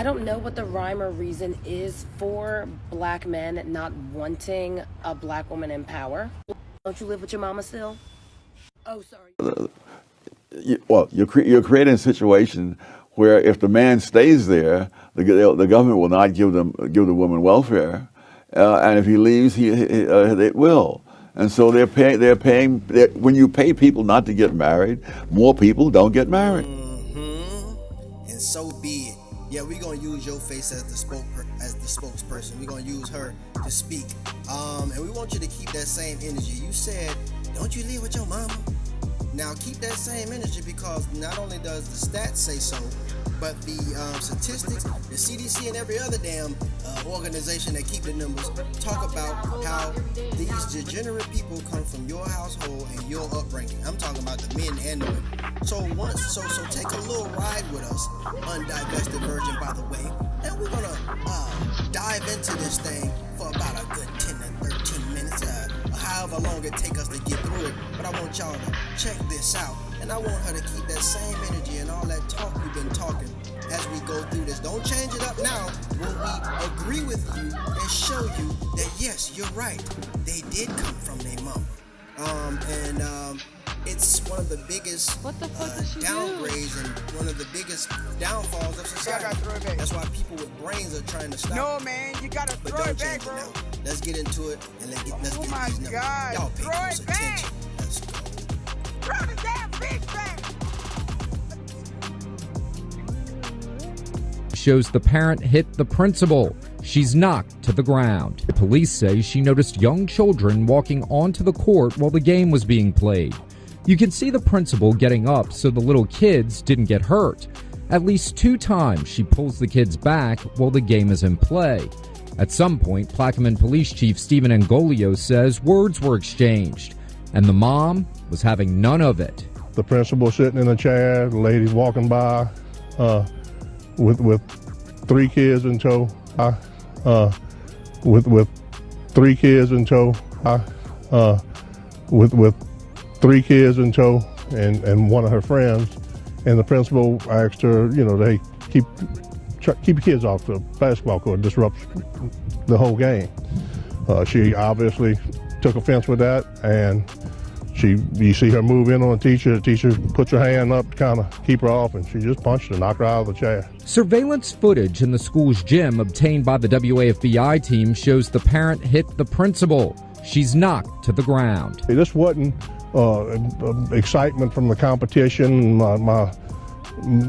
I don't know what the rhyme or reason is for black men not wanting a black woman in power. Don't you live with your mama still? Oh, sorry. You're creating a situation where if the man stays there, the government will not give the woman welfare, and if he leaves, it will. And so they're paying. When you pay people not to get married, more people don't get married. And so be it. Yeah, we're gonna use your face as the spokesperson. We're gonna use her to speak. And we want you to keep that same energy. You said, don't you live with your mama? Now keep that same energy, because not only does the stats say so, but the statistics, the CDC and every other damn organization that keep the numbers talk about how these degenerate people come from your household and your upbringing. I'm talking about the men and the women. So take a little ride with us, undivested virgin, by the way, and we're gonna dive into this thing for about a good 10 to 13 minutes, however long it take us to get through it. But I want y'all to check this out, and I want her to keep that same energy and all that talk you've been talking as we go through this. Don't change it up now when we agree with you and show you that yes, you're right, they did come from their mom. It's one of the biggest downgrades and one of the biggest downfalls of society. That's why people with brains are trying to stop. No, man, you gotta throw it back, bro. Now. Let's get into it and let's get these numbers. God. Y'all pay close attention. Let's go. Throw the damn bitch back. Shows the parent hit the principal. She's knocked to the ground. The police say she noticed young children walking onto the court while the game was being played. You can see the principal getting up so the little kids didn't get hurt. At least 2 times she pulls the kids back while the game is in play. At some point, Plaquemine Police Chief Stephen Angolio says words were exchanged, and the mom was having none of it. The principal sitting in a chair, the lady's walking by with 3 kids in tow, with 3 kids in tow, with 3 kids in tow, and one of her friends, and the principal asked her, they keep your kids off the basketball court, disrupt the whole game. She obviously took offense with that, and you see her move in on the teacher puts her hand up to kind of keep her off, and she just punched her, knocked her out of the chair. Surveillance footage in the school's gym obtained by the WAFBI team shows the parent hit the principal. She's knocked to the ground. This wasn't excitement from the competition,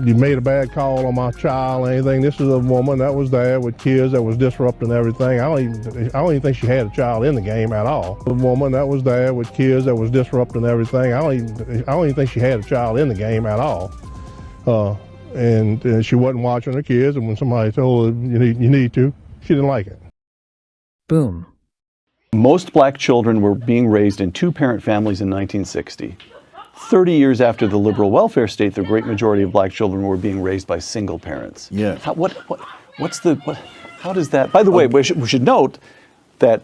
you made a bad call on my child or anything. This is a woman that was there with kids that was disrupting everything. I don't even think she had a child in the game at all. A woman that was there with kids that was disrupting everything. I don't even think she had a child in the game at all. And she wasn't watching her kids, and when somebody told her you need to, she didn't like it. Boom. Most black children were being raised in 2-parent families in 1960. 30 years after the liberal welfare state, the great majority of black children were being raised by single parents. Yeah. How does that? By the way, we should note that.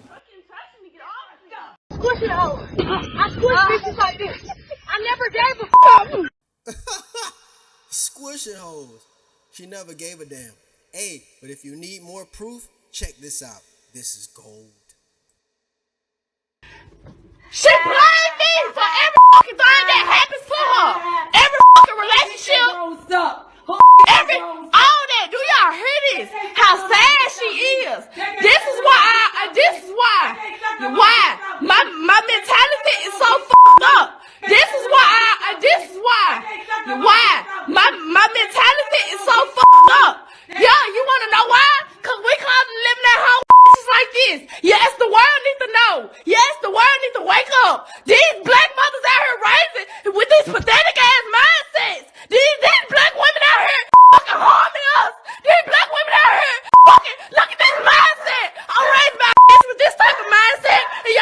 Squish it out. I squish bitches like this. I never gave a Squish it, hoes. She never gave a damn. Hey, but if you need more proof, check this out. This is gold. She blamed me for every fucking thing that happens to her. Every fucking relationship. All that. Do y'all hear this? How sad she is. This is why my mentality is so fucked up. This is why my mentality is so fucked up. Yeah, you wanna know why? Cause we can't live in that home like this. Yes, the world needs to know. Yes, the world needs to wake up. These black mothers out here raising with these pathetic ass mindsets. These black women out here fucking harming us. These black women out here fucking look at this mindset. I'm raised by a bitch with this type of mindset, and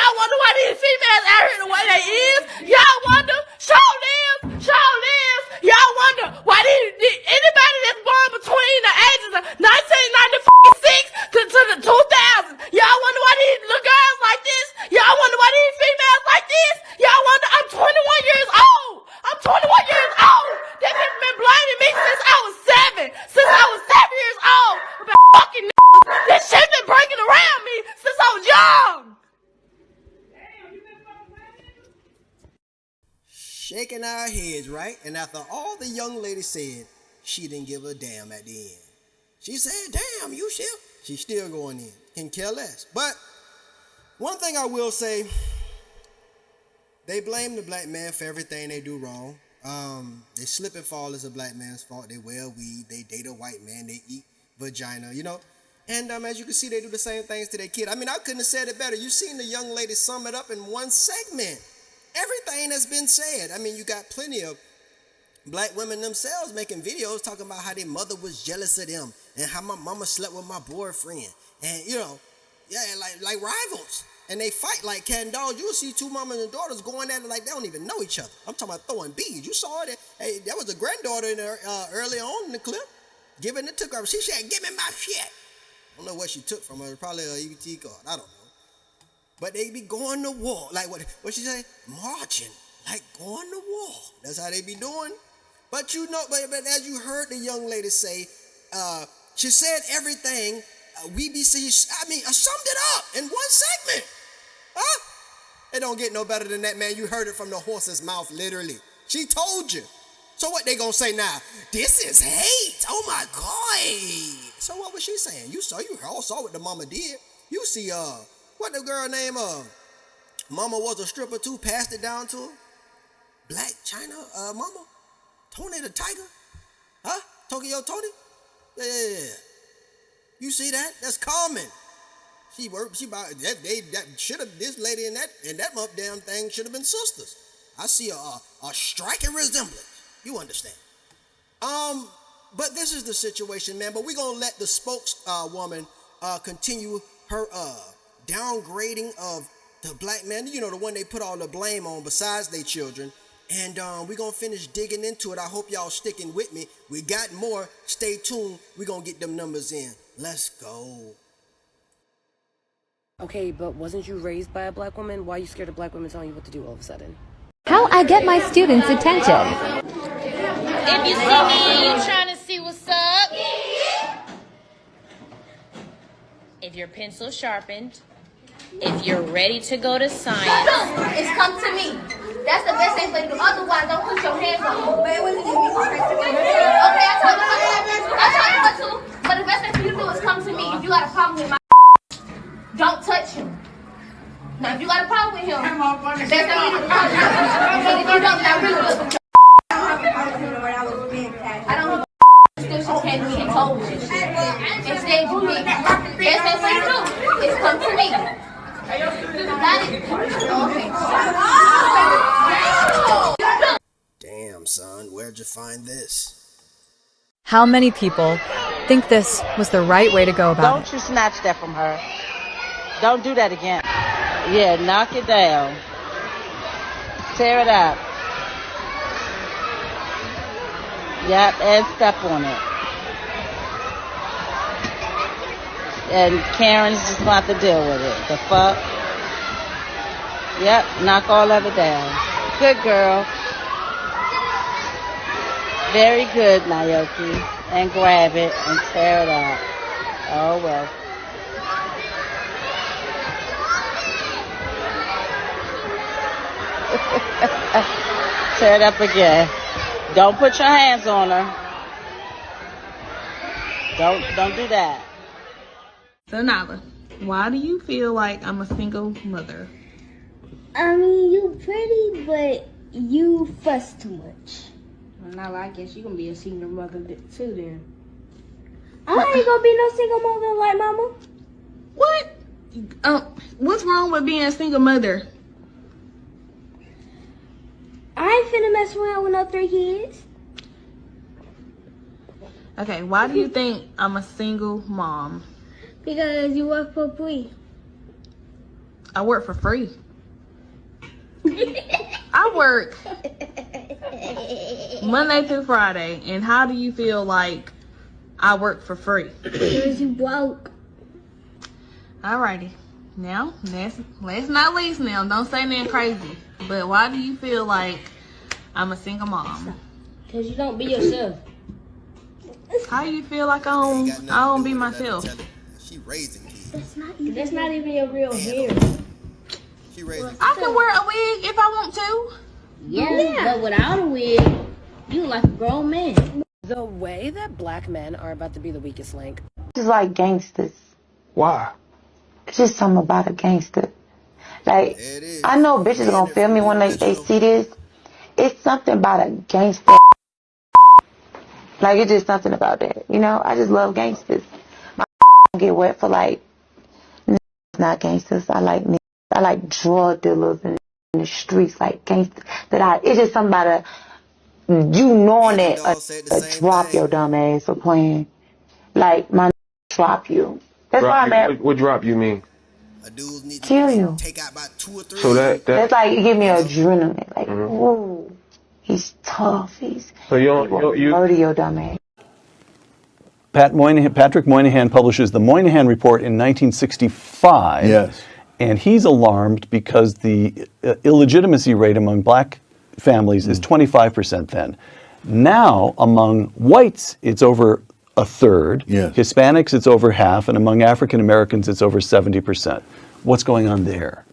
shaking our heads, right? And after all the young lady said, she didn't give a damn at the end. She said, damn, you still? She's still going in. Can care less. But one thing I will say, they blame the black man for everything they do wrong. They slip and fall is a black man's fault. They wear weed. They date a white man. They eat vagina, you know. And as you can see, they do the same things to their kid. I mean, I couldn't have said it better. You've seen the young lady sum it up in one segment. Everything has been said. I mean, you got plenty of black women themselves making videos talking about how their mother was jealous of them and how my mama slept with my boyfriend. And, you know, yeah, like rivals. And they fight like cat and dogs. You'll see two mamas and daughters going at it like they don't even know each other. I'm talking about throwing beads. You saw it. Hey, that was a granddaughter in there early on in the clip. Giving it to her. She said, give me my shit. I don't know what she took from her. Probably a EBT card. I don't know. But they be going to war. Like what she say? Marching. Like going to war. That's how they be doing. But you know, but as you heard the young lady say, she said everything. I summed it up in one segment. Huh? It don't get no better than that, man. You heard it from the horse's mouth, literally. She told you. So what they gonna say now? This is hate. Oh my God. So what was she saying? You all saw what the mama did. You see, what the girl name, mama was a stripper too, passed it down to her. Black China, mama? Tony the Tiger? Huh? Tokyo Tony? Yeah. You see that? That's common. She about that should have, this lady and that damn thing should have been sisters. I see a striking resemblance. You understand? But this is the situation, man. But we're gonna let the spokeswoman continue her downgrading of the black man. You know, the one they put all the blame on besides their children. And we're gonna finish digging into it. I hope y'all sticking with me. We got more. Stay tuned. We're gonna get them numbers in. Let's go. Okay, but wasn't you raised by a black woman? Why are you scared of black women telling you what to do all of a sudden? How I get my students' attention. If you see me and you trying to see what's up, if your pencil sharpened, if you're ready to go to science, It's come to me. That's the best thing for you to do. Otherwise, don't put your hands on me. Okay, I told you what to. But the best thing for you to do is come to me. If you got a problem with my don't touch him. Now, if you got a problem with him, the best thing for you to do is come to me. If you don't, then I really will. I don't give a still she came to me and told me this shit. And stayed with me. Best thing for you to do is come to me. Got it? Okay. Damn, son, where'd you find this? How many people think this was the right way to go about Don't you snatch that from her. Don't do that again. Yeah, knock it down. Tear it up. Yep, and step on it. And Karen's just going to have to deal with it. The fuck? Yep, knock all of it down. Good girl. Very good, Naoki. And grab it and tear it up. Oh, well. Tear it up again. Don't put your hands on her. Don't do that. So Nala, why do you feel like I'm a single mother? I mean, you pretty, but you fuss too much. Well, Nala, I guess you gonna be a single mother too then. I ain't gonna be no single mother like mama. What? What's wrong with being a single mother? I ain't finna mess around with no 3 kids. Okay, why do you think I'm a single mom? Because you work for free. I work for free. I work Monday through Friday, and how do you feel like I work for free? Because you broke. Alrighty. Now, let's not least now. Don't say nothing crazy. But why do you feel like I'm a single mom? Because you don't be yourself. How you feel like I don't be myself? She raising kids. That's not even your real hair. She raising kids. I can wear a wig if I want to. Yeah, but without a wig, you like a grown man. The way that black men are about to be the weakest link. Just like gangsters. Why? It's just something about a gangster. Like, I know bitches are gonna feel me when they see this. It's something about a gangster. Like, it's just something about that. You know, I just love gangsters. My get wet for like, not gangsters. I like niggas. I like drug dealers in the streets, like gangsters. It's just something about you knowing that drop your dumb ass for playing. Like, my drop you. That's why I'm at. What drop you mean? Kill you. So That's like, you give me adrenaline. Like, ooh, he's tough. He will murder your dumb ass. Patrick Moynihan publishes the Moynihan Report in 1965. Yes. And he's alarmed because the illegitimacy rate among black families is 25% then. Now, among whites, it's over a third. Yes. Hispanics, it's over half. And among African Americans, it's over 70%. What's going on there?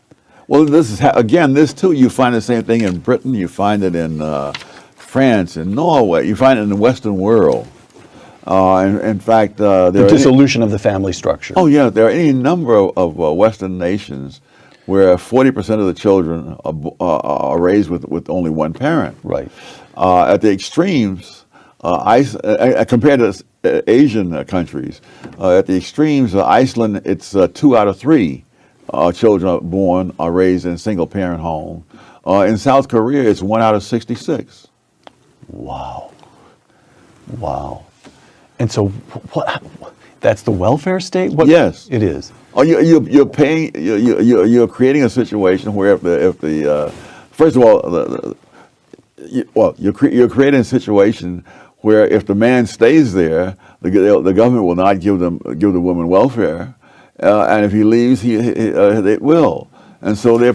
Well, this is, again, this too, you find the same thing in Britain, you find it in France, in Norway, you find it in the Western world. In fact, the dissolution of the family structure. Oh yeah, there are any number of Western nations where 40% of the children are raised with only one parent. Right. At the extremes, compared to Asian countries, at the extremes, Iceland, it's 2 out of 3 children are raised in a single-parent home. In South Korea, it's 1 out of 66. Wow. Wow. And so, that's the welfare state? Yes, it is. Oh, you're paying. You're creating a situation where if the first of all, you're creating a situation where if the man stays there, the government will not give the woman welfare, and if he leaves, it will. And so they're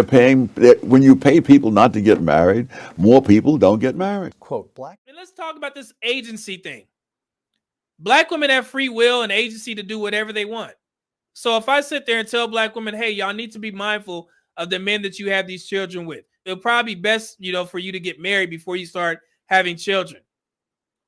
paying. When you pay people not to get married, more people don't get married. Quote, black. And let's talk about this agency thing. Black women have free will and agency to do whatever they want. So if I sit there and tell black women, hey, y'all need to be mindful of the men that you have these children with, it'll probably be best, for you to get married before you start having children.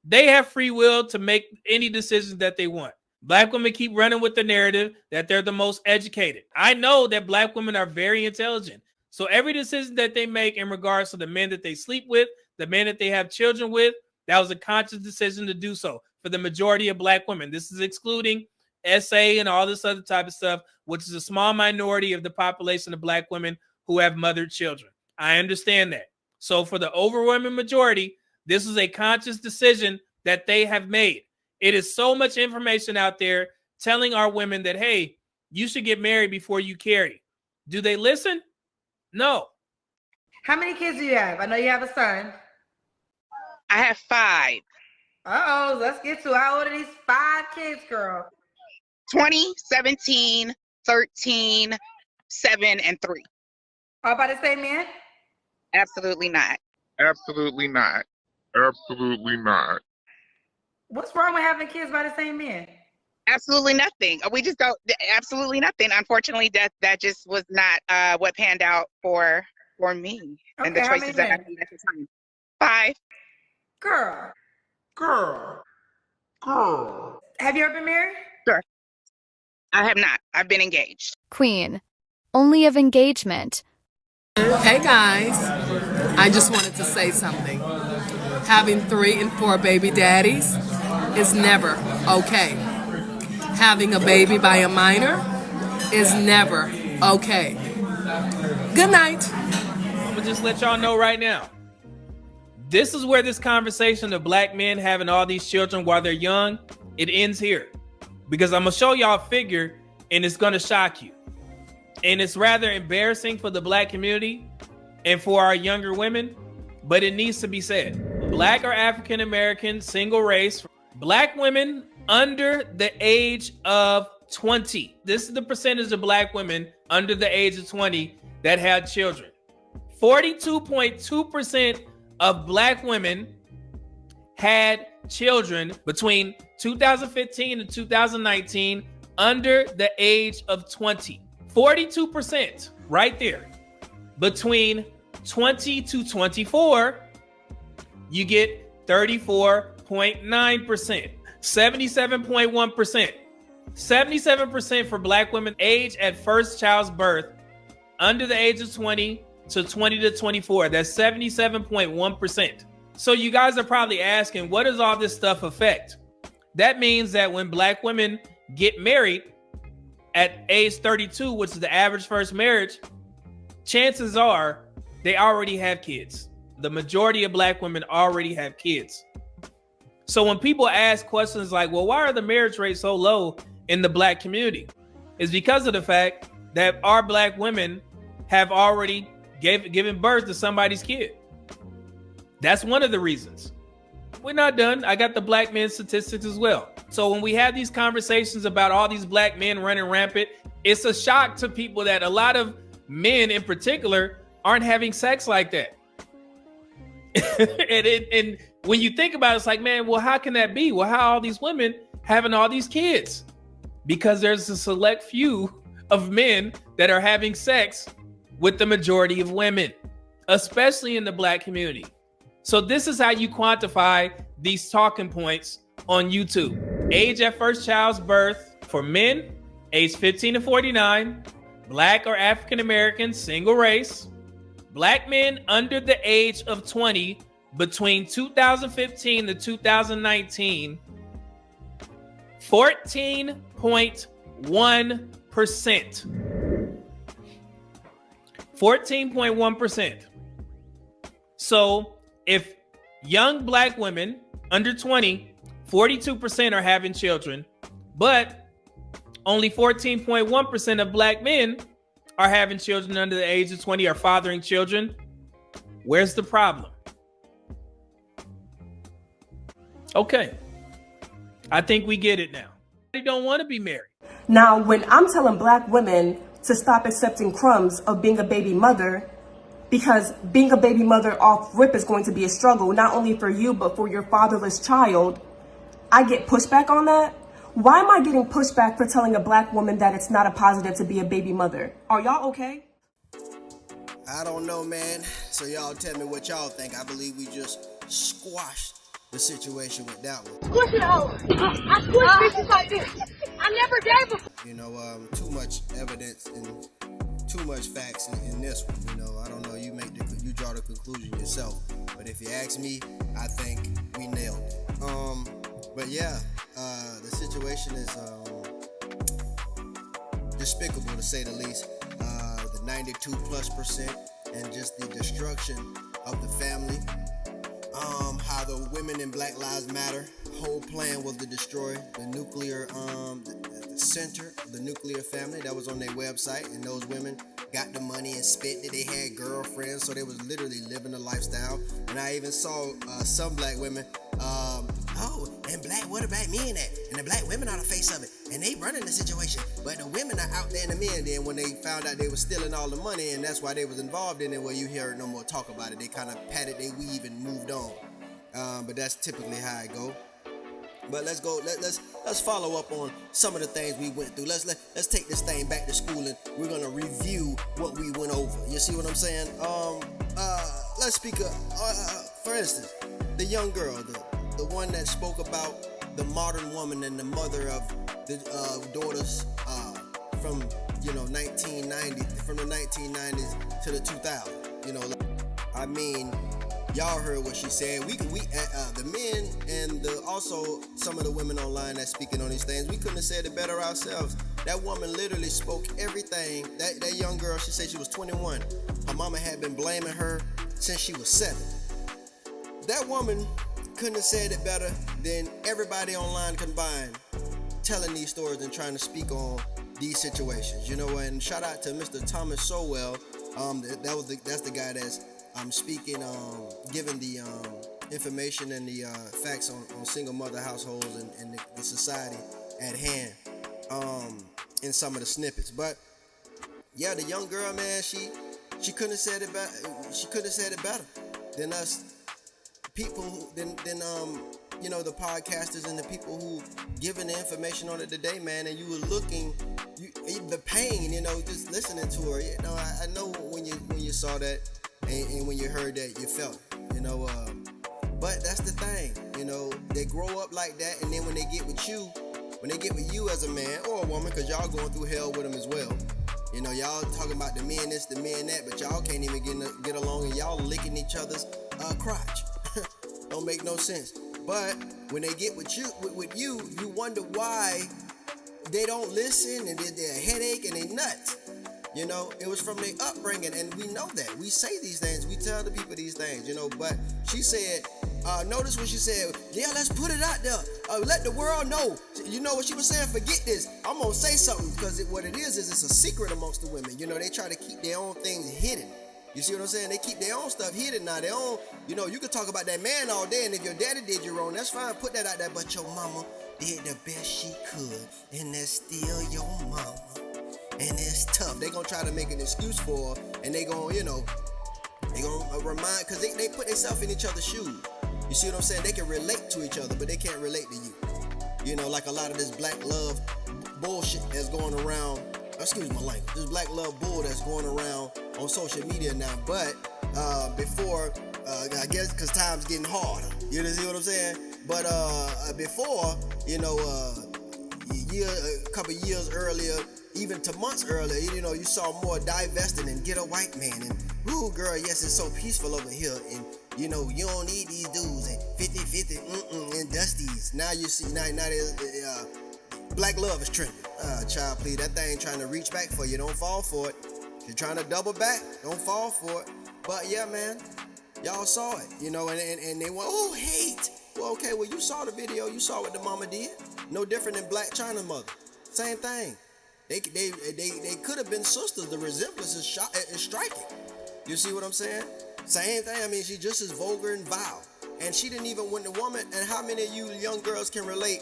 They have free will to make any decisions that they want. Black women keep running with the narrative that they're the most educated. I know that black women are very intelligent. So every decision that they make in regards to the men that they sleep with, the men that they have children with, that was a conscious decision to do so for the majority of black women. This is excluding SA and all this other type of stuff, which is a small minority of the population of black women who have mothered children. I understand that. So for the overwhelming majority, this is a conscious decision that they have made. It is so much information out there telling our women that, hey, you should get married before you carry. Do they listen? No. How many kids do you have? I know you have a son. I have 5. Uh-oh, let's get to how old are these 5 kids, girl? 20, 17, 13, 7, and 3. All by the same man? Absolutely not. Absolutely not. Absolutely not. What's wrong with having kids by the same man? Absolutely nothing. We just don't. Absolutely nothing. Unfortunately, that just was not what panned out for me and the choices that I made at the time. 5. Girl. Have you ever been married? Sure. I have not. I've been engaged. Queen, only of engagement. Hey guys, I just wanted to say something. Having 3 and 4 baby daddies is never okay. Having a baby by a minor is never okay. Good night. I'm gonna just let y'all know right now. This is where this conversation of black men having all these children while they're young, it ends here. Because I'm gonna show y'all a figure and it's gonna shock you. And it's rather embarrassing for the black community and for our younger women, but it needs to be said. Black or African American, single race, black women under the age of 20. This is the percentage of black women under the age of 20 that had children. 42.2% of black women had children between 2015 and 2019 under the age of 20. 42% right there between 20 to 24, you get 34.9%, 77.1%. 77% for Black women age at first child's birth under the age of 20 to 20 to 24. That's 77.1%. So you guys are probably asking, what does all this stuff affect? That means that when Black women get married at age 32, which is the average first marriage, chances are they already have kids. The majority of Black women already have kids. So when people ask questions like, well, why are the marriage rates so low in the Black community? It's because of the fact that our Black women have already given birth to somebody's kid. That's one of the reasons. We're not done. I got the Black men statistics as well. So when we have these conversations about all these Black men running rampant, it's a shock to people that a lot of men in particular aren't having sex like that. and when you think about it, it's like, man, well, how can that be? Well, how are all these women having all these kids? Because there's a select few of men that are having sex with the majority of women, especially in the Black community. So this is how you quantify these talking points on YouTube. Age at first child's birth for men, age 15 to 49, Black or African American, single race, Black men under the age of 20 between 2015 to 2019, 14.1%. 14.1%. So if young Black women under 20, 42% are having children, but only 14.1% of Black men are having children under the age of 20, are fathering children, where's the problem? Okay, I think we get it now. They don't want to be married. Now, when I'm telling Black women to stop accepting crumbs of being a baby mother, because being a baby mother off rip is going to be a struggle, not only for you, but for your fatherless child, I get pushback on that. Why am I getting pushback for telling a Black woman that it's not a positive to be a baby mother? Are y'all okay? I don't know, man. So y'all tell me what y'all think. I believe we just squashed the situation with that one. Squish it over. I squish bitches like this. I never gave a You know, too much evidence and too much facts in this one. You know, I don't know. You draw the conclusion yourself. But if you ask me, I think we nailed it. But yeah, the situation is despicable to say the least. The 92+% and just the destruction of the family. How the women in Black Lives Matter whole plan was to destroy the nuclear, the center of the nuclear family that was on their website, and those women got the money and spent it. They had girlfriends, so they was literally living a lifestyle. And I even saw some Black women, and what a Black men at? And the Black women are the face of it, and they running the situation. But the women are out there in the men. Then when they found out they were stealing all the money, and that's why they was involved in it, well, you hear no more talk about it. They kind of patted their weave and moved on. But that's typically how I go. But let's go. Let's follow up on some of the things we went through. Let's take this thing back to school, and we're gonna review what we went over. You see what I'm saying? Let's speak of, for instance, the young girl, the one that spoke about the modern woman and the mother of the daughters from 1990, from the 1990s to the 2000s. I mean. Y'all heard what she said. The men and also some of the women online that's speaking on these things, we couldn't have said it better ourselves. That woman literally spoke everything. That young girl, she said she was 21. Her mama had been blaming her since she was 7. That woman couldn't have said it better than everybody online combined, telling these stories and trying to speak on these situations. And shout out to Mr. Thomas Sowell. That's the guy that's speaking, giving the information and the facts on single mother households and the society at hand in some of the snippets. But yeah, the young girl, man, she couldn't have said it better. She couldn't have said it better than us people who the podcasters and the people who giving the information on it today, man. And you were looking, the pain, just listening to her. I know when you saw that and when you heard that, you felt it, you know. But that's the thing, you know, they grow up like that, and then when they get with you as a man or a woman, because y'all going through hell with them as well. You know, y'all talking about the men this, the men that, but y'all can't even get along, and y'all licking each other's crotch. Don't make no sense. But when they get with you, you wonder why they don't listen, and they're a headache and they nuts. You know, it was from their upbringing, and we know that. We say these things, we tell the people these things, you know. But she said, notice what she said, yeah, let's put it out there. Let the world know. You know what she was saying? Forget this. I'm going to say something, because what it is it's a secret amongst the women. You know, they try to keep their own things hidden. You see what I'm saying? They keep their own stuff hidden now. Their own, you know, you can talk about that man all day, and if your daddy did you wrong, that's fine. Put that out there. But your mama did the best she could, and that's still your mama. And it's tough. They gonna try to make an excuse for her, and they gonna, you know, they gonna remind, because they put themselves in each other's shoes. You see what I'm saying? They can relate to each other, but they can't relate to you. You know, like a lot of this black love bullshit that's going around, excuse my language, this black love bull that's going around on social media now. But before, I guess because time's getting harder. You know, see what I'm saying? But before, you know, a couple years earlier, even to months earlier, you know, you saw more divesting and get a white man, and ooh girl, yes, it's so peaceful over here, and you know, you don't need these dudes, and 50-50, and dusties. Now you see, now there's black love is trending. Child, please, that thing trying to reach back for you. Don't fall for it. If you're trying to double back, don't fall for it. But yeah, man, y'all saw it, you know, and they went, oh, hate. Well, okay, well, you saw the video, you saw what the mama did. No different than Black China's mother. Same thing. They could have been sisters. The resemblance is striking. You see what I'm saying? Same thing. I mean, she's just as vulgar and vile. And she didn't even, when the woman, and how many of you young girls can relate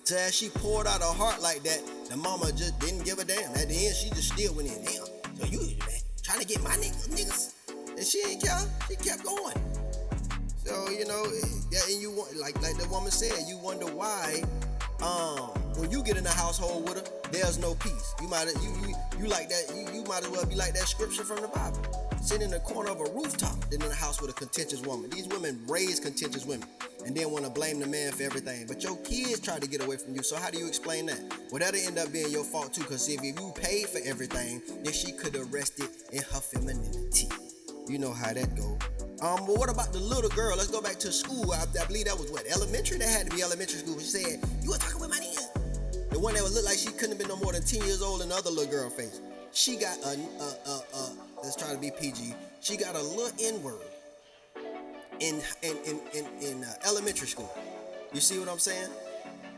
to as she poured out her heart like that, the mama just didn't give a damn. At the end, she just still went in. Damn, so you, man, trying to get my niggas. And she ain't care. She kept going. So, you know, yeah, and you want, like the woman said, you wonder why, when you get in a household with her, there's no peace. You might you like that. You might as well be like that scripture from the Bible, sitting in the corner of a rooftop than in a house with a contentious woman. These women raise contentious women and then want to blame the man for everything. But your kids try to get away from you. So how do you explain that? Well, that'll end up being your fault too. Because if you paid for everything, then she could have rested in her femininity. You know how that go. But what about the little girl? Let's go back to school. I believe that was what, elementary? That had to be elementary school. She said, you were talking with my nigga. The one that would look like she couldn't have been no more than 10 years old in the other little girl face. She got let's try to be PG. She got a little N-word in elementary school. You see what I'm saying?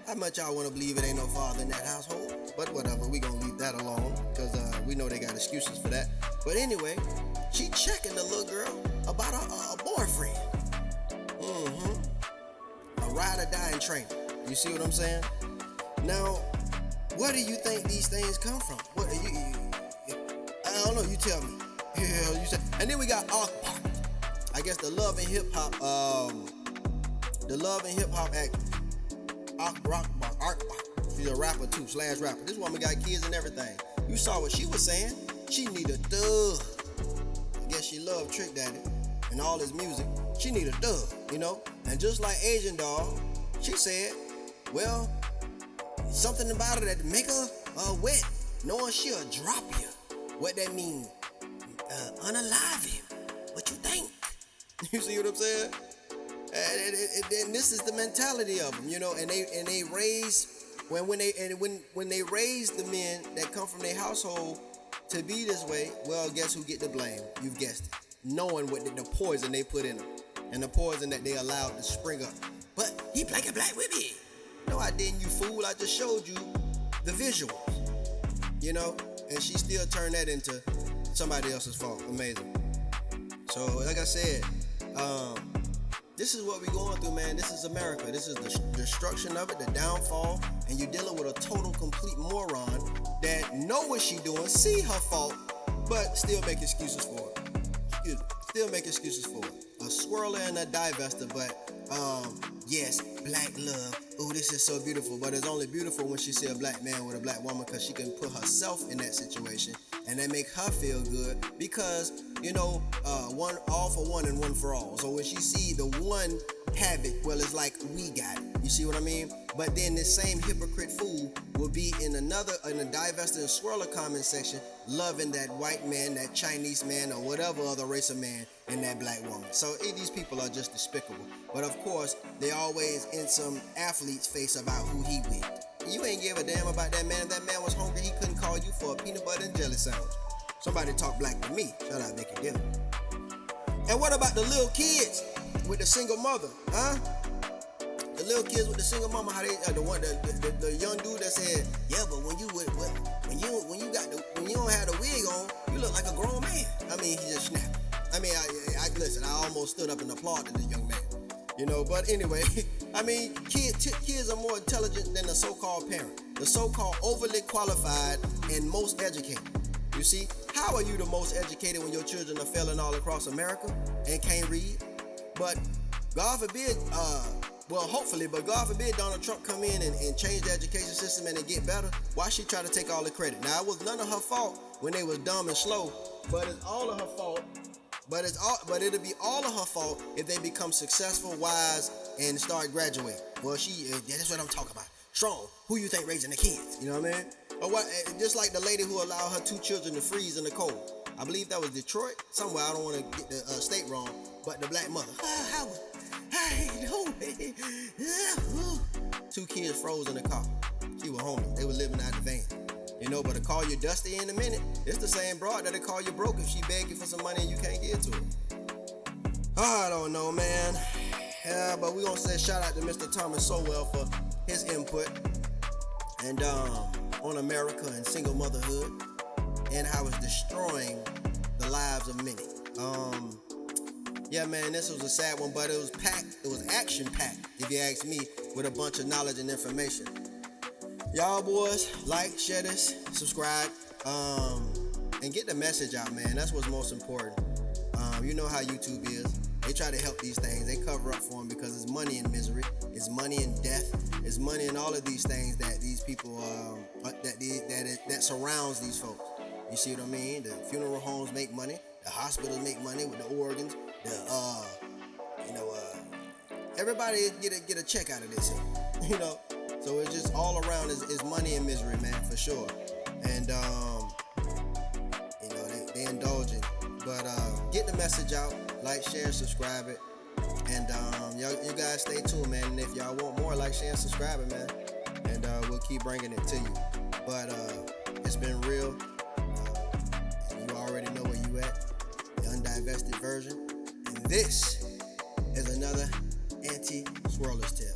How much y'all want to believe it ain't no father in that household? But whatever, we gonna leave that alone, because we know they got excuses for that. But anyway, she checking the little girl about a boyfriend. A ride or die in training. You see what I'm saying? Now, where do you think these things come from? What are you I don't know, you tell me. Yeah, you say. And then we got Akbar. I guess the love and hip hop act. Akbar. She's a rapper too, / rapper. This woman got kids and everything. You saw what she was saying. She need a thug. I guess she loved Trick Daddy and all his music. She need a thug, you know? And just like Asian Doll, she said, well, something about her that make her wet, knowing she'll drop you. What that mean? Unalive you. What you think? You see what I'm saying? And this is the mentality of them, you know. And they raise when they raise the men that come from their household to be this way. Well, guess who get the blame? You've guessed it. Knowing what the poison they put in them and the poison that they allowed to spring up. But he black with me. No, I didn't, you fool. I just showed you the visuals, you know. And she still turned that into somebody else's fault. Amazing. So, like I said, this is what we're going through, man. This is America. This is the destruction of it, the downfall, and you're dealing with a total, complete moron that know what she doing, see her fault, but still make excuses for it. Still make excuses for it. A swirler and a divester, but yes, black love. Oh, this is so beautiful, but it's only beautiful when she see a black man with a black woman, because she can put herself in that situation and that make her feel good because, one all for one and one for all. So when she see the one have it, well, it's like we got it. You see what I mean? But then this same hypocrite fool will be in a divested and swirler comment section loving that white man, that Chinese man, or whatever other race of man, and that black woman. So these people are just despicable. But of course, they always in some athlete's face about who he with. You ain't give a damn about that man. If that man was hungry, he couldn't call you for a peanut butter and jelly sandwich. Somebody talk black to me. Shut up, Nicky Dillon. And what about the little kids with the single mother, huh? The little kids with the single mama, how they the young dude that said, yeah, but when you don't have the wig on, you look like a grown man. I mean, he just snapped. I mean, I listen. I almost stood up and applauded the young man. But anyway, I mean, kids are more intelligent than the so-called parent, the so-called overly qualified and most educated. You see, how are you the most educated when your children are failing all across America and can't read? But God forbid, hopefully, but God forbid Donald Trump come in and change the education system and it get better. Why she try to take all the credit? Now, it was none of her fault when they was dumb and slow, but it's all of her fault. But it'll be all of her fault if they become successful, wise, and start graduating. Well, that's what I'm talking about. Strong. Who you think raising the kids? You know what I mean? Or what? Just like the lady who allowed her 2 children to freeze in the cold. I believe that was Detroit. Somewhere, I don't want to get the state wrong. But the black mother. How you doing? 2 kids froze in the car. She was homeless. They were living out the van. But to call you dusty in a minute, it's the same broad that'll call you broke if she beg you for some money and you can't give it to her. I don't know, man. Yeah, but we gonna say shout out to Mr. Thomas Sowell for his input and on America and single motherhood and how it's destroying the lives of many. Yeah, man, this was a sad one, but it was packed. It was action-packed, if you ask me, with a bunch of knowledge and information. Y'all boys, like, share this, subscribe, and get the message out, man. That's what's most important. You know how YouTube is. They try to help these things. They cover up for them because it's money in misery. It's money in death. It's money in all of these things that these people, that surrounds these folks. You see what I mean? The funeral homes make money. The hospitals make money with the organs. Everybody get a check out of this, So it's just all around is money and misery, man, for sure. And they indulge in. But get the message out, like, share, subscribe it, and you guys stay tuned, man. And if y'all want more, like, share, and subscribe it, man. And we'll keep bringing it to you. But it's been real. And you already know where you at, the undivested version. And this is another anti-swirler's tale.